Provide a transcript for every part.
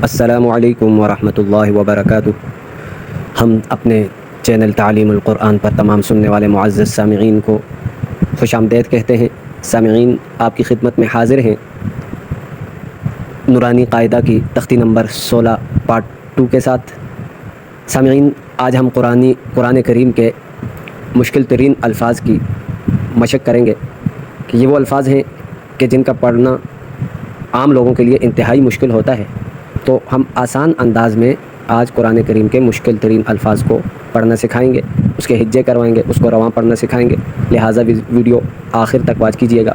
السلام علیکم ورحمۃ اللہ وبرکاتہ۔ ہم اپنے چینل تعلیم القرآن پر تمام سننے والے معزز سامعین کو خوش آمدید کہتے ہیں۔ سامعین، آپ کی خدمت میں حاضر ہیں نورانی قاعدہ کی تختی نمبر 16 پارٹ 2 کے ساتھ۔ سامعین، آج ہم قرآن کریم کے مشکل ترین الفاظ کی مشق کریں گے کہ یہ وہ الفاظ ہیں کہ جن کا پڑھنا عام لوگوں کے لیے انتہائی مشکل ہوتا ہے، تو ہم آسان انداز میں آج قرآن کریم کے مشکل ترین الفاظ کو پڑھنا سکھائیں گے، اس کے ہجے کروائیں گے، اس کو رواں پڑھنا سکھائیں گے۔ لہٰذا ویڈیو آخر تک واچ کیجیے گا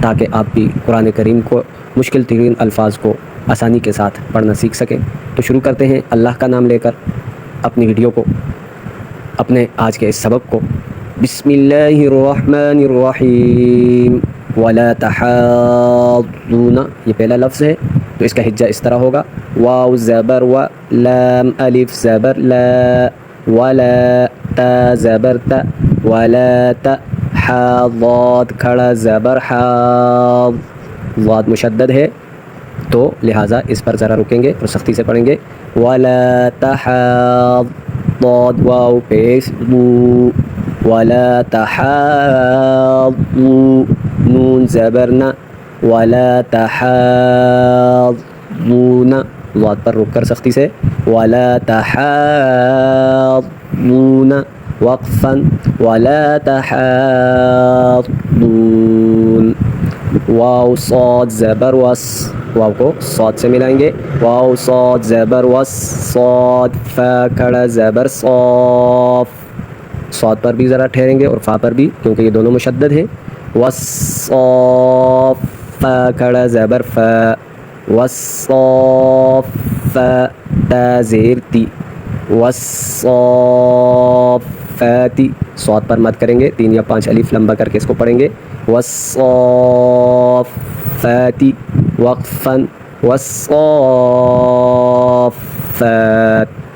تاکہ آپ بھی قرآن کریم کو مشکل ترین الفاظ کو آسانی کے ساتھ پڑھنا سیکھ سکیں۔ تو شروع کرتے ہیں اللہ کا نام لے کر اپنی ویڈیو کو، اپنے آج کے اس سبق کو۔ بسم اللہ الرحمن الرحیم۔ ولا تحاضون، یہ پہلا لفظ ہے تو اس کا ہجہ اس طرح ہوگا: واو زبر و، لام الف زبر لا، ولا تا زبر تا، ولا تا، حا ضاد کھڑا زبر حا، ضاد مشدد ہے تو لہٰذا اس پر ذرا رکیں گے اور سختی سے پڑھیں گے۔ ولا تحاض، ضاد واو پیش ضو، ولا تحاضوا، نون زبر نا، ولا تحاضون، ضاد پر رک کر سختی سے، ولا تحاضون، وقفا، ولا تحاضون، واو صاد زبر وس، واو کو صاد سے ملائیں گے، واو صاد زبر وس، صاد فا کھڑا زبر صاف، صاد پر بھی ذرا ٹھہریں گے اور فا پر بھی، کیونکہ یہ دونوں مشدد ہیں۔ والصاف، فا کھڑا زبر فا، والصاف، تا زیر تی، والصافاتی، صاد پر مد کریں گے، 3 یا 5 الف لمبا کر کے اس کو پڑھیں گے۔ والصافاتی، وقفا، والصافات،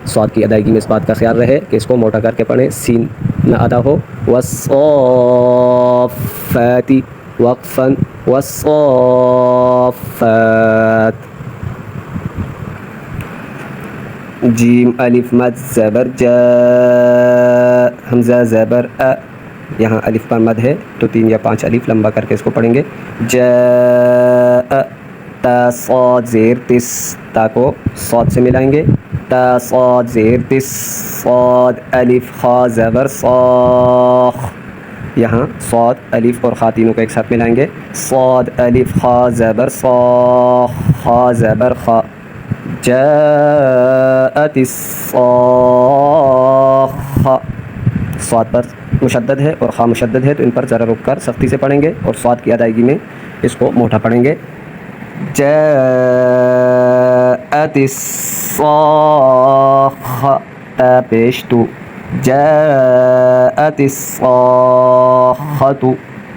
صاد کی ادائیگی میں اس بات کا خیال رہے کہ اس کو موٹا کر کے پڑھیں، سین نہ ادا ہو۔ والصافات وقفا، والصافات۔ جیم الف مد زبر جا، حمزہ زبر ا، یہاں الف پر مد ہے تو 3 یا 5 الف لمبا کر کے اس کو پڑھیں گے۔ جا، تا صاد زیر تس، تا کو صاد سے ملائیں گے، تا صاد زیر تس، صاد الف خا زبر صاخ، یہاں صاد الف اور خا تینوں کو ایک ساتھ ملائیں گے، صاد الف خا زبر صاخ، خا زبر خا، جاءت الصاخہ، صاد پر مشدد ہے اور خا مشدد ہے تو ان پر ذرا رک کر سختی سے پڑھیں گے اور صاد کی ادائیگی میں اس کو موٹا پڑھیں گے۔ جاءت الصاخہ، تا پیش تو، جاءت الصاخۃ،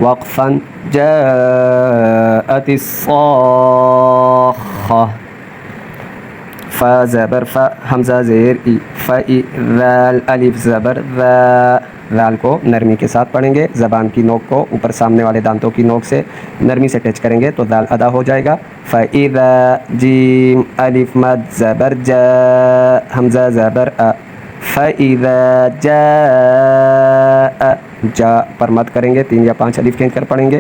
وقفا، جاءت الصاخہ، فا زبر فا، حمزہ زیر ای، فئی، ذال الف زبر ذا، ذال کو نرمی کے ساتھ پڑھیں گے، زبان کی نوک کو اوپر سامنے والے دانتوں کی نوک سے نرمی سے ٹچ کریں گے تو ذال ادا ہو جائے گا۔ فإذا، جیم الف مد زبر جا، حمزہ زبر ا، فإذا جاء، جا پر مد کریں گے، 3 یا 5 الف کھینچ کر پڑھیں گے۔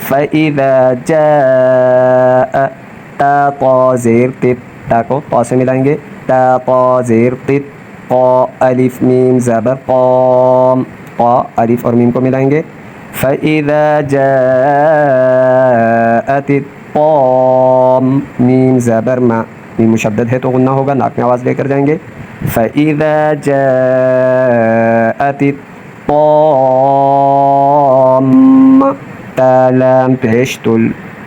فإذا جاء، تا طا زیر تت، تا کو طا سے ملائیں گے، تا طا زیر تت، قا الف میم زبر قام، قا الف اور میم کو ملائیں گے۔ فإذا جاءت الطام، میم زبر ما، میم مشدد ہے تو غنہ ہوگا، ناک میں آواز لے کر جائیں گے۔ فإذا جاءت الطامہ، تا لام پیش تل،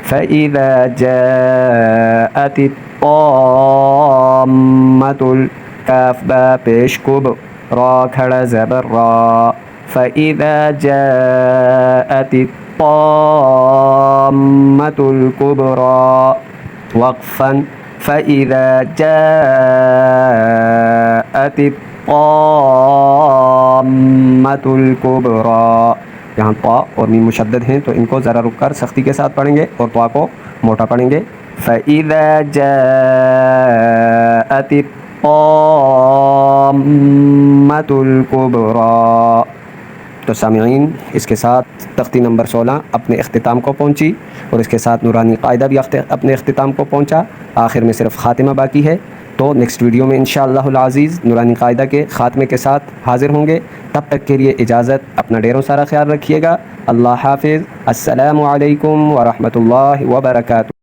فإذا جاءت الطامۃ، کاف با پیش کب، را کھڑا زبر را، فإذا جاءت الطامۃ الکبریٰ، وقفا، فإذا جاءت الطامۃ الکبریٰ، یہاں طا اور میم مشدد ہیں تو ان کو ذرا رک کر سختی کے ساتھ پڑھیں گے اور طا کو موٹا پڑھیں گے۔ فَإِذَا جَاءَتِ الطَّامَّةُ الْكُبْرَى۔ تو سامعین، اس کے ساتھ تختی نمبر 16 اپنے اختتام کو پہنچی، اور اس کے ساتھ نورانی قاعدہ بھی اپنے اختتام کو پہنچا۔ آخر میں صرف خاتمہ باقی ہے۔ تو نیکسٹ ویڈیو میں انشاءاللہ العزیز نورانی قاعدہ کے خاتمے کے ساتھ حاضر ہوں گے۔ تب تک کے لیے اجازت، اپنا ڈھیروں سارا خیال رکھیے گا۔ اللہ حافظ۔ السلام علیکم ورحمۃ اللہ وبرکاتہ۔